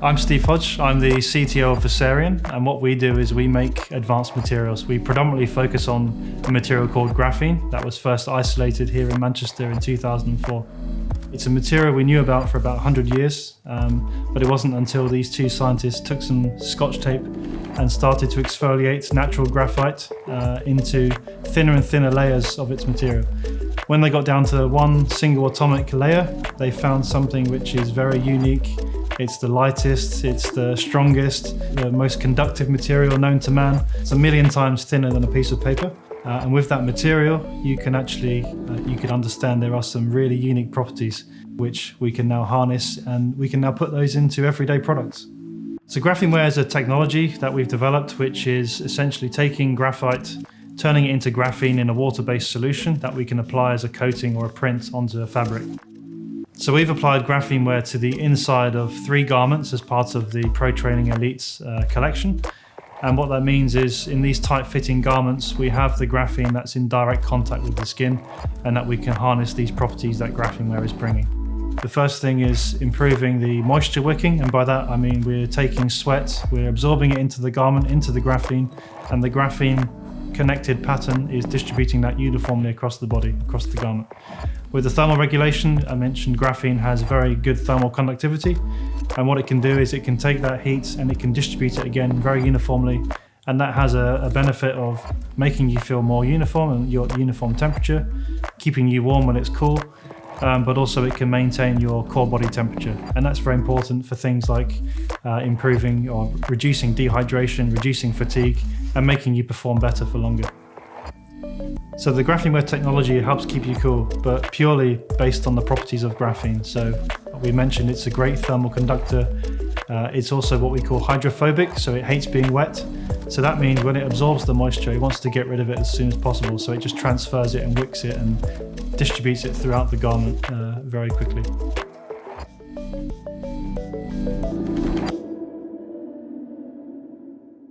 I'm Steve Hodge. I'm the CTO of Versarien, and what we do is we make advanced materials. We predominantly focus on a material called graphene that was first isolated here in Manchester in 2004. It's a material we knew about for about 100 years, but it wasn't until these two scientists took some Scotch tape and started to exfoliate natural graphite into thinner and thinner layers of its material. When they got down to one single atomic layer, they found something which is very unique. It's the lightest, it's the strongest, the most conductive material known to man. It's 1,000,000 times thinner than a piece of paper. And with that material, you can understand there are some really unique properties which we can now harness, and we can now put those into everyday products. So Graphene-Wear is a technology that we've developed, which is essentially taking graphite, turning it into graphene in a water-based solution that we can apply as a coating or a print onto a fabric. So we've applied Graphene-Wear to the inside of 3 garments as part of the Pro Training Elites collection. And what that means is in these tight-fitting garments, we have the graphene that's in direct contact with the skin, and that we can harness these properties that Graphene-Wear is bringing. The first thing is improving the moisture wicking, and by that I mean we're taking sweat, we're absorbing it into the garment, into the graphene, and the graphene connected pattern is distributing that uniformly across the body, across the garment. With the thermal regulation, I mentioned graphene has very good thermal conductivity, and what it can do is it can take that heat and it can distribute it again very uniformly, and that has a benefit of making you feel more uniform and your uniform temperature, keeping you warm when it's cool, but also it can maintain your core body temperature, and that's very important for things like improving or reducing dehydration, reducing fatigue, and making you perform better for longer. So the Graphene-Wear technology helps keep you cool, but purely based on the properties of graphene. So we mentioned it's a great thermal conductor. It's also what we call hydrophobic, so it hates being wet. So that means when it absorbs the moisture, it wants to get rid of it as soon as possible. So it just transfers it and wicks it and distributes it throughout the garment very quickly.